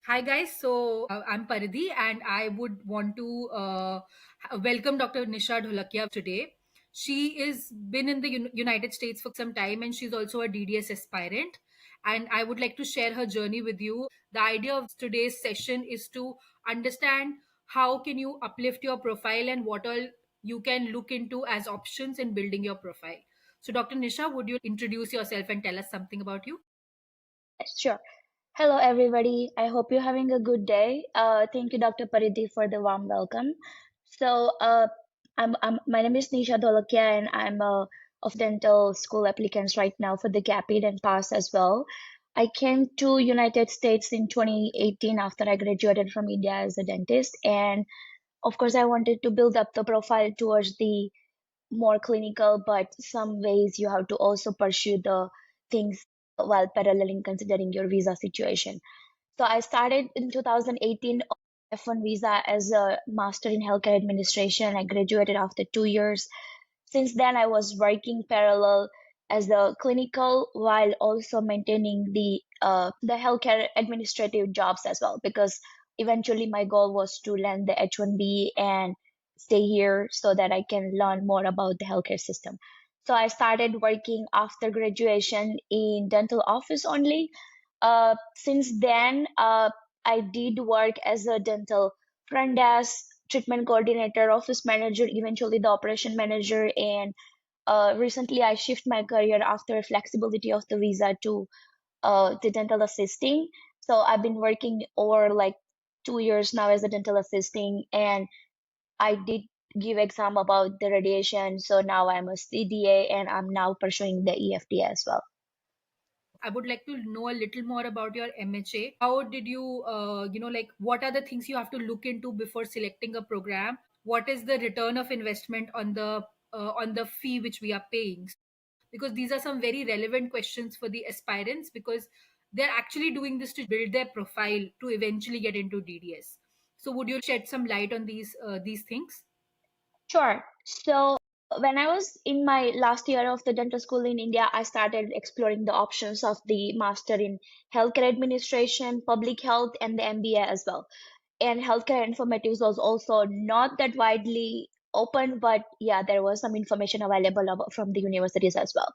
Hi guys, I'm Paridhi and I would want to welcome Dr. Nisha Dholakiya today. She is been in the United States for some time and she's also a DDS aspirant, and I would like to share her journey with you. The idea of today's session is to understand how can you uplift your profile and what all you can look into as options in building your profile. So Dr. Nisha, would you introduce yourself and tell us something about you? Sure. Hello, everybody. I hope you're having a good day. Thank you, Dr. Paridhi, for the warm welcome. So, my name is Nisha Dholakiya, and I'm of dental school applicants right now for the GAPID and PASS as well. I came to United States in 2018 after I graduated from India as a dentist, and of course, I wanted to build up the profile towards the more clinical, but some ways you have to also pursue the things while paralleling considering your visa situation. So I started in 2018 on F1 visa as a master in healthcare administration. I graduated after 2 years. Since then, I was working parallel as a clinical while also maintaining the healthcare administrative jobs as well, because eventually my goal was to land the H1B and stay here so that I can learn more about the healthcare system. So I started working after graduation in dental office only. Since then, I did work as a dental front desk, treatment coordinator, office manager, eventually the operation manager, and recently I shift my career after flexibility of the visa to the dental assisting. So I've been working over like 2 years now as a dental assisting, and I did give exam about the radiation. So now I'm a CDA and I'm now pursuing the EFDA as well. I would like to know a little more about your MHA. How did you, like, what are the things you have to look into before selecting a program? What is the return of investment on the fee which we are paying? Because these are some very relevant questions for the aspirants, because they're actually doing this to build their profile to eventually get into DDS. So, would you shed some light on these things? Sure. So when I was in my last year of the dental school in India, I started exploring the options of the master in healthcare administration, public health, and the MBA as well. And healthcare informatives was also not that widely open, but yeah, there was some information available from the universities as well.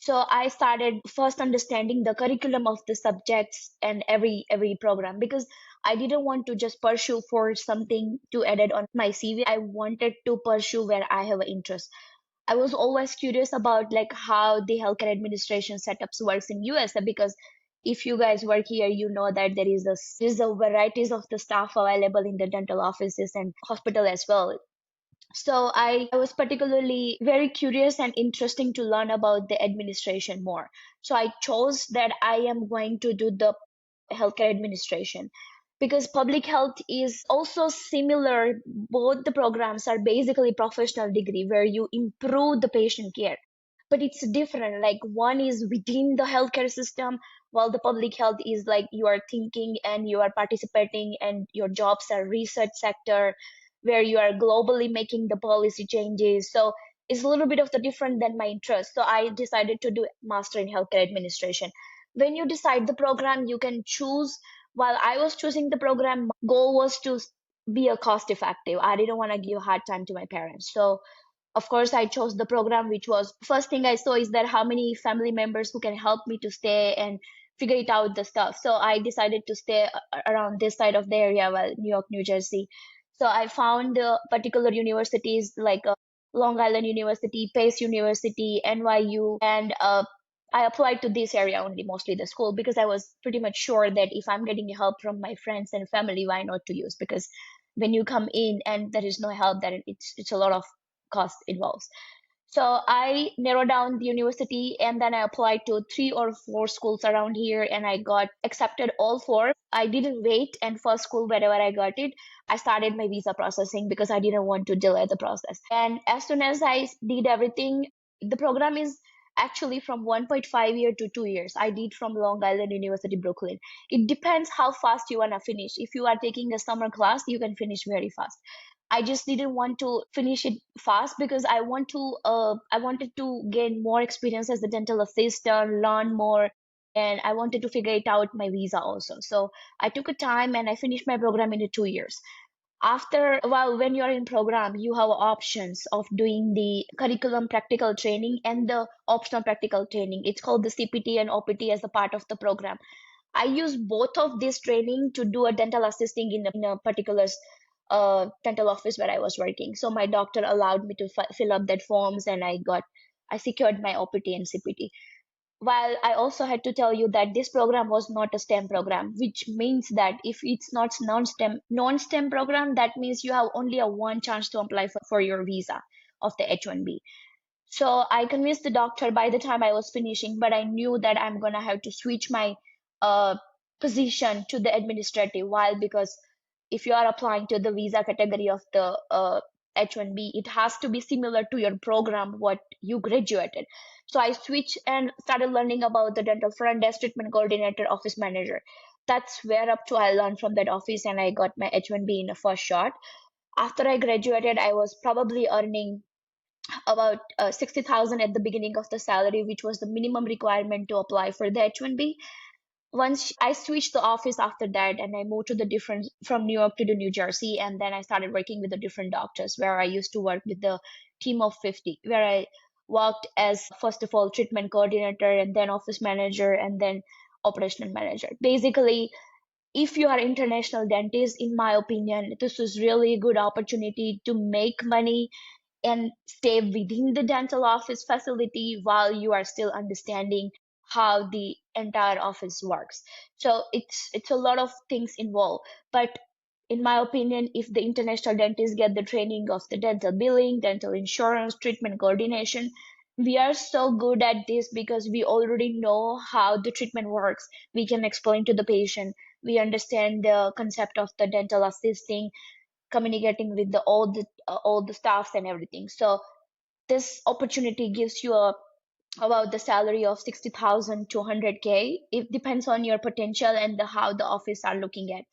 So I started first understanding the curriculum of the subjects and every program, because I didn't want to just pursue for something to edit on my CV. I wanted to pursue where I have an interest. I was always curious about like how the healthcare administration setups works in USA, because if you guys work here, you know that there is a varieties of the staff available in the dental offices and hospital as well. So I was particularly very curious and interesting to learn about the administration more. So I chose that I am going to do the healthcare administration, because public health is also similar. Both the programs are basically professional degree where you improve the patient care. But it's different. Like one is within the healthcare system, while the public health is like you are thinking and you are participating and your jobs are research sector where you are globally making the policy changes. So it's a little bit of the different than my interest. So I decided to do master in healthcare administration. When you decide the program, you can choose. While I was choosing the program, my goal was to be a cost effective. I didn't want to give a hard time to my parents. So of course I chose the program, which was first thing I saw is that how many family members who can help me to stay and figure it out the stuff. So I decided to stay around this side of the area, well, New York, New Jersey. So I found particular universities like Long Island University, Pace University, NYU, and I applied to this area only, mostly the school, because I was pretty much sure that if I'm getting help from my friends and family, why not to use? Because when you come in and there is no help, then it's a lot of cost involves. So I narrowed down the university and then I applied to 3 or 4 schools around here and I got accepted all four. I didn't wait, and first school wherever I got it, I started my visa processing because I didn't want to delay the process. And as soon as I did everything, the program is actually from 1.5 year to 2 years. I did from Long Island University, Brooklyn. It depends how fast you want to finish. If you are taking a summer class, you can finish very fast. I just didn't want to finish it fast because I wanted to gain more experience as a dental assistant, learn more. and I wanted to figure it out my visa also. So I took a time and I finished my program in 2 years. After, well, when you're in program, you have options of doing the curriculum practical training and the optional practical training. It's called the CPT and OPT as a part of the program. I use both of this training to do a dental assisting in a particular dental office where I was working. So my doctor allowed me to fill up that forms, and I secured my OPT and CPT. While I also had to tell you that this program was not a STEM program, which means that if it's not non-STEM program, that means you have only a one chance to apply for your visa of the H-1B. So I convinced the doctor by the time I was finishing, but I knew that I'm gonna have to switch my uh, position to the administrative. While because if you are applying to the visa category of the H-1B, it has to be similar to your program what you graduated. So I switched and started learning about the dental front desk, treatment coordinator, office manager. That's where up to I learned from that office, and I got my H-1B in the first shot. After I graduated, I was probably earning about 60,000 at the beginning of the salary, which was the minimum requirement to apply for the H-1B. Once I switched the office after that, and I moved to the different from New York to the New Jersey, and then I started working with the different doctors where I used to work with the team of 50, where I worked as first of all treatment coordinator, and then office manager, and then operational manager. Basically, if you are international dentist, in my opinion, this is really a good opportunity to make money and stay within the dental office facility while you are still understanding how the entire office works. So it's a lot of things involved. But in my opinion, if the international dentists get the training of the dental billing, dental insurance, treatment coordination, we are so good at this because we already know how the treatment works. We can explain to the patient. We understand the concept of the dental assisting, communicating with all the staffs and everything. So this opportunity gives you about the salary of 60,000 to 100K. It depends on your potential and how the office are looking at.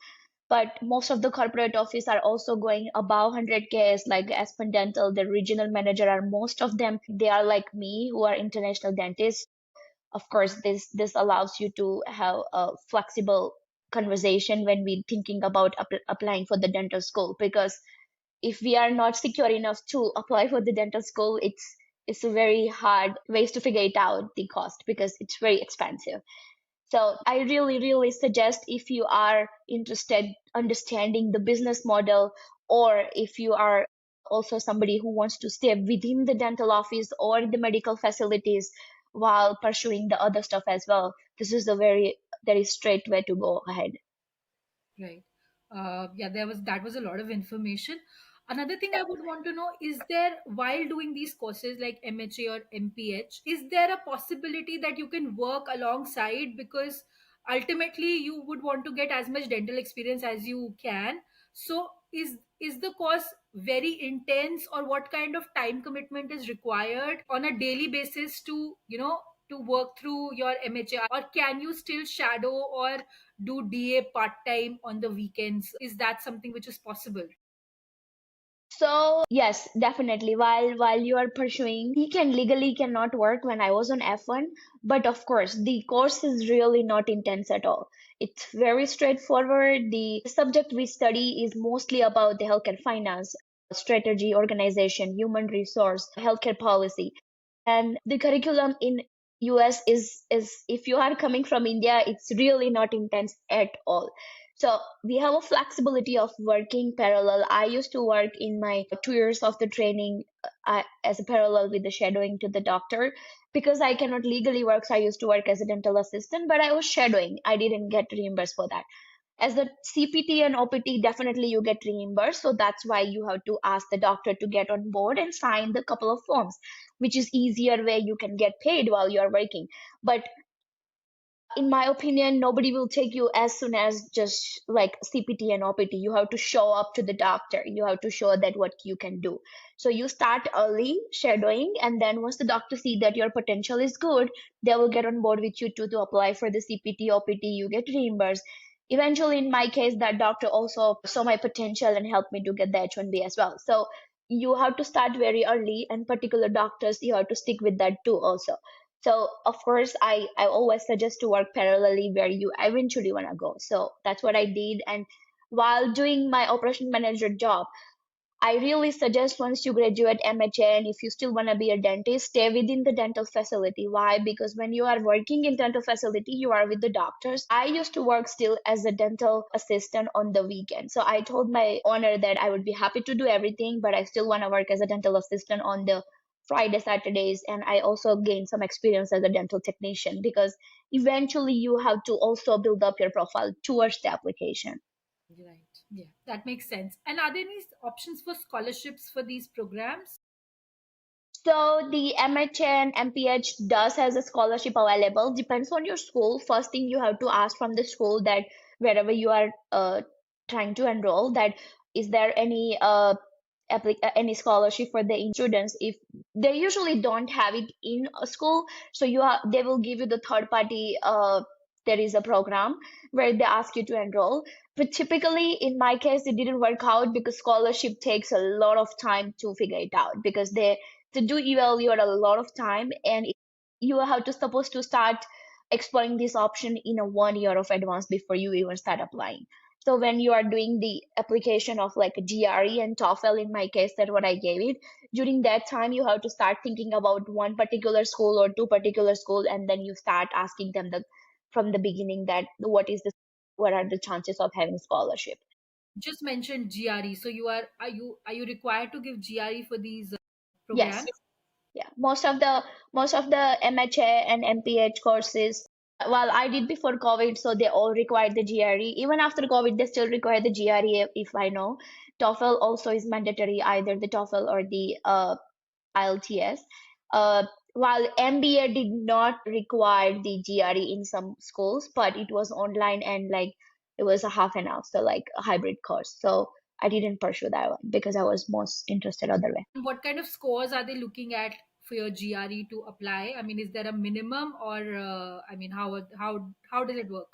But most of the corporate office are also going above 100K, as like Aspen Dental, the regional manager are most of them. They are like me who are international dentists. Of course, this allows you to have a flexible conversation when we thinking about applying for the dental school, because if we are not secure enough to apply for the dental school, it's a very hard ways to figure it out the cost because it's very expensive. So I really, really suggest, if you are interested understanding the business model, or if you are also somebody who wants to stay within the dental office or the medical facilities while pursuing the other stuff as well, this is a very straight way to go ahead. Right. Yeah, that was a lot of information. Another thing I would want to know is there, while doing these courses like MHA or MPH, is there a possibility that you can work alongside? Because ultimately you would want to get as much dental experience as you can. So is the course very intense, or what kind of time commitment is required on a daily basis to, to work through your MHA, or can you still shadow or do DA part time on the weekends? Is that something which is possible? So yes, definitely. While you are pursuing, he can legally cannot work when I was on F1, but of course the course is really not intense at all. It's very straightforward. The subject we study is mostly about the healthcare finance, strategy, organization, human resource, healthcare policy. And the curriculum in US is if you are coming from India, it's really not intense at all. So we have a flexibility of working parallel. I used to work in my 2 years of the training as a parallel with the shadowing to the doctor, because I cannot legally work. So I used to work as a dental assistant, but I was shadowing. I didn't get reimbursed for that. As the CPT and OPT, definitely you get reimbursed. So that's why you have to ask the doctor to get on board and sign the couple of forms, which is easier where you can get paid while you are working. But in my opinion, nobody will take you as soon as just like CPT and OPT. You have to show up to the doctor. You have to show that what you can do. So you start early shadowing, and then once the doctor see that your potential is good, they will get on board with you to apply for the CPT, OPT. You get reimbursed. Eventually, in my case, that doctor also saw my potential and helped me to get the H-1B as well. So you have to start very early, and particular doctors, you have to stick with that too also. So of course, I always suggest to work parallelly where you eventually want to go. So that's what I did. And while doing my operation manager job, I really suggest once you graduate MHA and if you still want to be a dentist, stay within the dental facility. Why? Because when you are working in dental facility, you are with the doctors. I used to work still as a dental assistant on the weekend. So I told my owner that I would be happy to do everything, but I still want to work as a dental assistant on the Friday, Saturdays. And I also gained some experience as a dental technician because eventually you have to also build up your profile towards the application. Right. Yeah, that makes sense. And are there any options for scholarships for these programs? So the MHA and MPH does has a scholarship available. Depends on your school. First thing you have to ask from the school that wherever you are trying to enroll, that is there any any scholarship for the students. If they usually don't have it in a school, so they will give you the third party. There is a program where they ask you to enroll. But typically, in my case, it didn't work out because scholarship takes a lot of time to figure it out because they to do evaluate a lot of time and you have to supposed to start exploring this option in a 1 year of advance before you even start applying. So when you are doing the application of like GRE and TOEFL, in my case, that what I gave it, during that time you have to start thinking about one particular school or two particular school, and then you start asking them the from the beginning that what are the chances of having scholarship. Just mentioned GRE. So are you required to give GRE for these Yes. programs? Yeah, most of the MHA and MPH courses, well, I did before COVID, so they all required the GRE. Even after COVID, they still require the GRE, if I know. TOEFL also is mandatory, either the TOEFL or the IELTS. While MBA did not require the GRE in some schools, but it was online and like it was a half an hour, so like a hybrid course. So I didn't pursue that one because I was most interested other way. What kind of scores are they looking at for your GRE to apply? I mean, is there a minimum, or I mean, how does it work?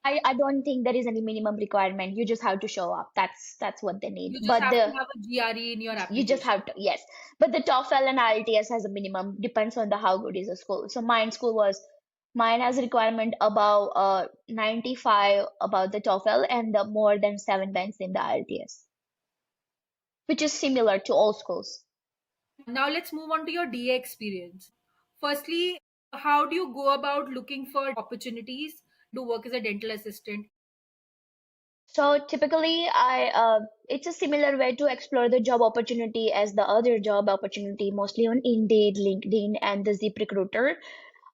I don't think there is any minimum requirement. You just have to show up. That's what they need. You just But have to the have a GRE in your you just application. have to, yes. But the TOEFL and IELTS has a minimum. Depends on the how good is the school. So mine has a requirement above 95 about the TOEFL and the more than 7 banks in the IELTS, which is similar to all schools. Now let's move on to your DA experience. Firstly, how do you go about looking for opportunities to work as a dental assistant? So typically, it's a similar way to explore the job opportunity as the other job opportunity, mostly on Indeed, LinkedIn, and the ZipRecruiter.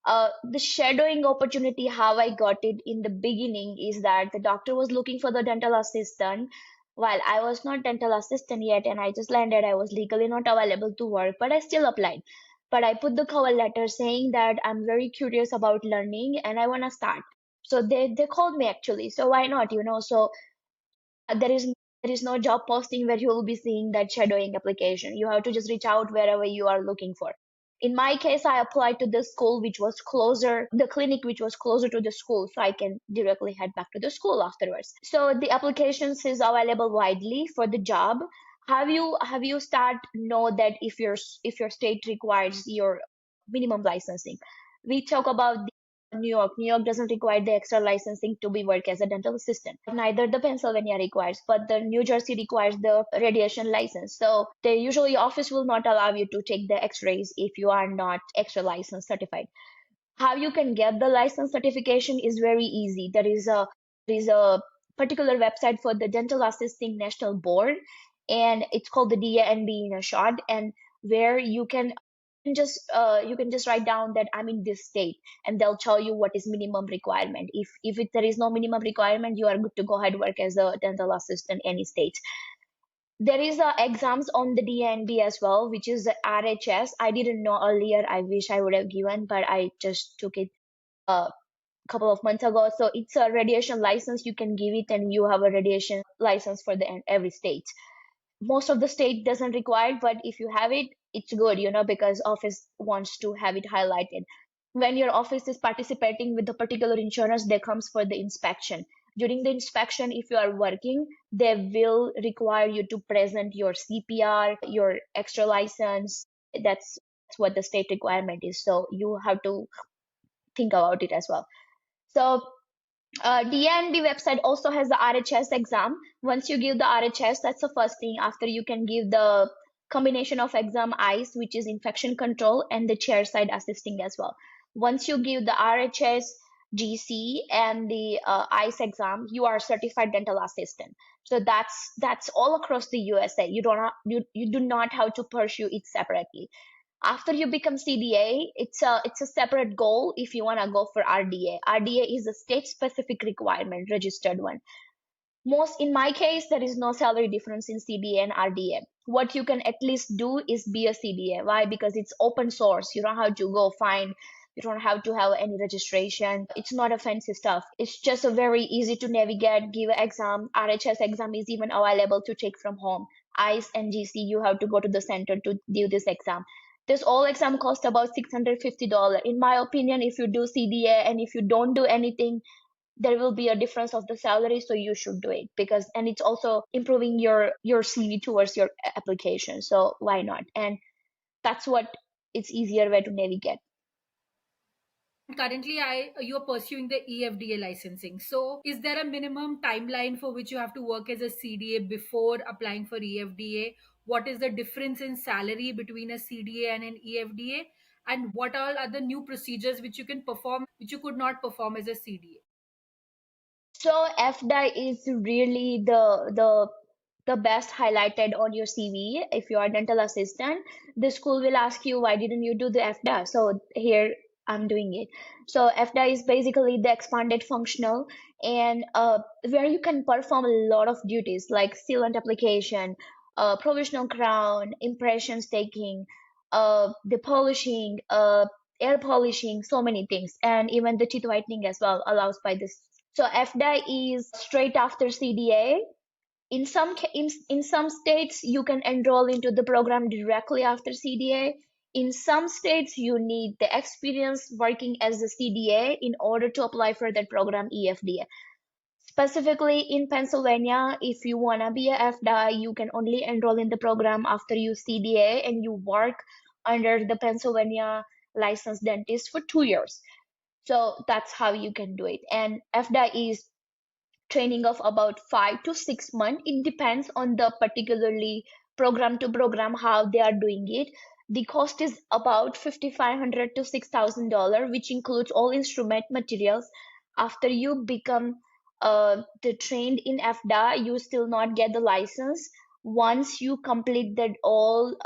The shadowing opportunity, how I got it in the beginning is that the doctor was looking for the dental assistant while I was not dental assistant yet, and I just landed. I was legally not available to work, but I still applied. But I put the cover letter saying that I'm very curious about learning and I want to start. So they called me actually. So why not, So there is no job posting where you will be seeing that shadowing application. You have to just reach out wherever you are looking for. In my case, I applied to the school which was closer, the clinic which was closer to the school, so I can directly head back to the school afterwards. So the applications is available widely for the job. Have you start know that if your state requires your minimum licensing? We talk about New York. New York doesn't require the extra licensing to be work as a dental assistant. Neither the Pennsylvania requires, but the New Jersey requires the radiation license. So the usually office will not allow you to take the X-rays if you are not extra license certified. How you can get the license certification is very easy. There is a particular website for the Dental Assisting National Board, and it's called the DANB in a short, and where you can just write down that I'm in this state, and they'll tell you what is minimum requirement. If there is no minimum requirement, you are good to go ahead work as a dental assistant any state. There is exams on the DNB as well, which is the RHS. I didn't know earlier. I wish I would have given, but I just took it a couple of months ago. So it's a radiation license. You can give it, and you have a radiation license for the every state. Most of the state doesn't require it, but if you have it, it's good, because office wants to have it highlighted. When your office is participating with the particular insurance, they comes for the inspection. During the inspection, if you are working, they will require you to present your CPR, your extra license. That's what the state requirement is. So you have to think about it as well. So DNB website also has the RHS exam. Once you give the RHS, that's the first thing. After you can give the combination of exam ICE, which is infection control, and the chair side assisting as well. Once you give the RHS, GC, and the ICE exam, you are certified dental assistant. So that's all across the USA. You do not have to pursue it separately. After you become CDA, it's a separate goal if you want to go for RDA. RDA is a state specific requirement, registered one. Most in my case, there is no salary difference in CDA and RDA. What you can at least do is be a CDA. Why? Because it's open source. You don't have to go find, you don't have to have any registration. It's not a fancy stuff. It's just a very easy to navigate, give an exam. RHS exam is even available to take from home. ICE and GC, you have to go to the center to do this exam. This all exam cost about $650. In my opinion, if you do CDA and if you don't do anything, there will be a difference of the salary, so you should do it, because and it's also improving your CV towards your application, so why not? And that's what it's easier way to navigate. Currently, you're pursuing the EFDA licensing. So, is there a minimum timeline for which you have to work as a CDA before applying for EFDA? What is the difference in salary between a CDA and an EFDA? And what all are the new procedures which you can perform, which you could not perform as a CDA? So EFDA is really the best highlighted on your CV. If you are a dental assistant, the school will ask you, why didn't you do the EFDA? So here I'm doing it. So EFDA is basically the expanded functional, and where you can perform a lot of duties like sealant application, provisional crown, impressions taking, the polishing, air polishing, so many things, and even the teeth whitening as well allows by this. So EFDA is straight after CDA. In some states, you can enroll into the program directly after CDA. In some states, you need the experience working as a CDA in order to apply for that program EFDA. Specifically in Pennsylvania, if you want to be a EFDA, you can only enroll in the program after you CDA and you work under the Pennsylvania licensed dentist for 2 years. So that's how you can do it. And EFDA is training of about 5 to 6 months. It depends on the particularly program to program how they are doing it. The cost is about $5,500 to $6,000, which includes all instrument materials. After you become the trained in EFDA, you still not get the license. Once you complete that all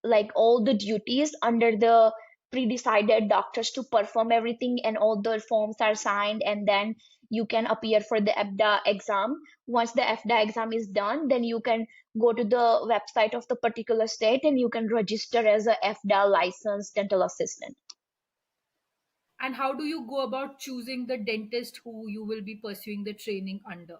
the duties under the pre-decided doctors to perform everything, and all the forms are signed, and then you can appear for the EFDA exam. Once the EFDA exam is done, then you can go to the website of the particular state and you can register as a EFDA licensed dental assistant. And how do you go about choosing the dentist who you will be pursuing the training under?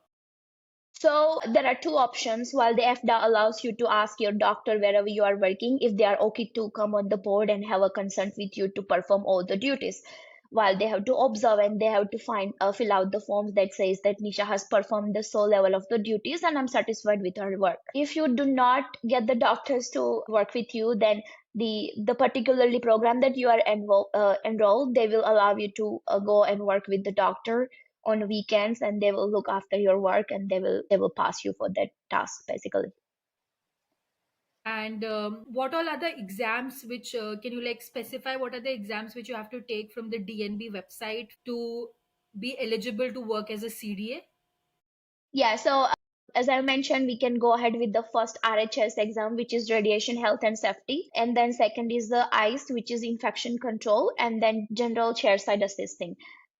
So there are two options. While the EFDA allows you to ask your doctor wherever you are working if they are okay to come on the board and have a consent with you to perform all the duties. While they have to observe and they have to fill out the forms that says that Nisha has performed the sole level of the duties and I'm satisfied with her work. If you do not get the doctors to work with you, then the particularly program that you are enrolled, they will allow you to go and work with the doctor on weekends, and they will look after your work and they will pass you for that task basically. And what all other exams which can you like specify what are the exams which you have to take from the DNB website to be eligible to work as a CDA? Yeah, so as I mentioned, we can go ahead with the first RHS exam, which is radiation health and safety, and then second is the ICE, which is infection control, and then general chairside assisting.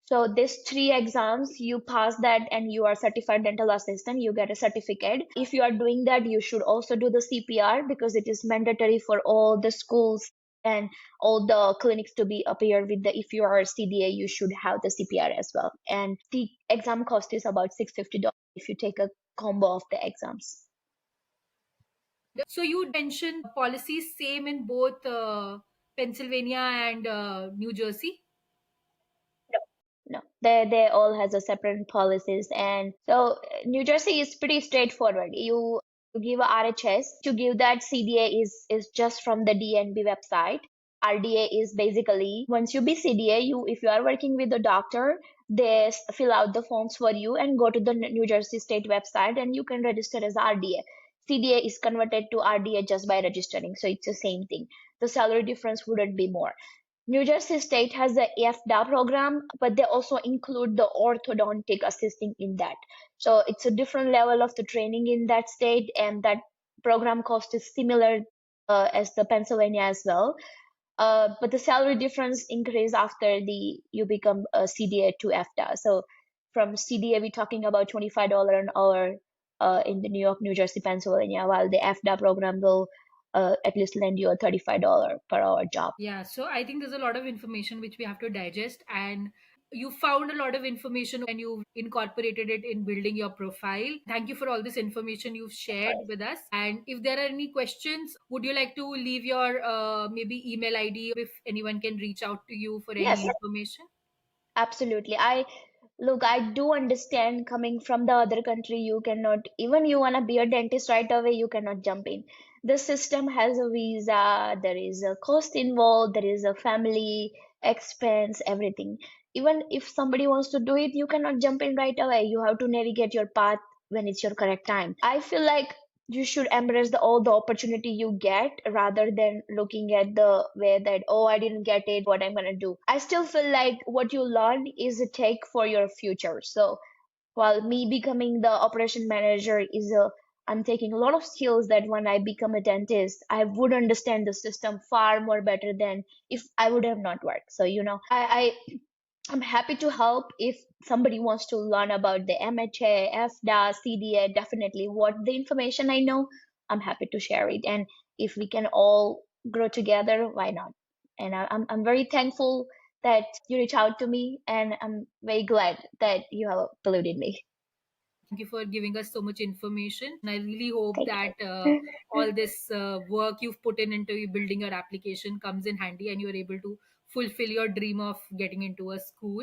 So these three exams, you pass that and you are certified dental assistant, you get a certificate. If you are doing that, you should also do the CPR because it is mandatory for all the schools and all the clinics to be appear with the, if you are a CDA, you should have the CPR as well. And the exam cost is about $650 if you take a combo of the exams. So you mentioned policies same in both Pennsylvania and New Jersey. No, no, they all has a separate policies, and so New Jersey is pretty straightforward. You to give a RHS. To give that, CDA is just from the DNB website. RDA is basically once you be CDA, you if you are working with a doctor, they fill out the forms for you and go to the New Jersey State website and you can register as RDA. CDA is converted to RDA just by registering, so it's the same thing. The salary difference wouldn't be more. New Jersey State has the EFDA program, but they also include the orthodontic assisting in that. So it's a different level of the training in that state, and that program cost is similar as the Pennsylvania as well. But the salary difference increase after the you become a CDA to EFDA. So from CDA, we're talking about $25 an hour in the New York, New Jersey, Pennsylvania, while the EFDA program will at least lend you a $35 per hour job. Yeah, so I think there's a lot of information which we have to digest, and you found a lot of information and you've incorporated it in building your profile. Thank you for all this information you've Of shared course. with us. And if there are any questions, would you like to leave your maybe email ID if anyone can reach out to you for any Yes, information? absolutely. I do understand coming from the other country, you cannot, even you want to be a dentist right away, you cannot jump in. The system has a visa, there is a cost involved, there is a family expense, everything. Even if somebody wants to do it, you cannot jump in right away. You have to navigate your path when it's your correct time. I feel like you should embrace all the opportunity you get rather than looking at the way that, oh, I didn't get it, what I'm gonna do. I still feel like what you learn is a take for your future. So while me becoming the operation manager is a I'm taking a lot of skills that when I become a dentist, I would understand the system far more better than if I would have not worked. So, I'm happy to help if somebody wants to learn about the MHA, EFDA, CDA, definitely what the information I know, I'm happy to share it. And if we can all grow together, why not? And I'm very thankful that you reach out to me, and I'm very glad that you have believed in me. Thank you for giving us so much information. I really hope Thank that you. all this work you've put in into building your application comes in handy and you're able to fulfill your dream of getting into a school.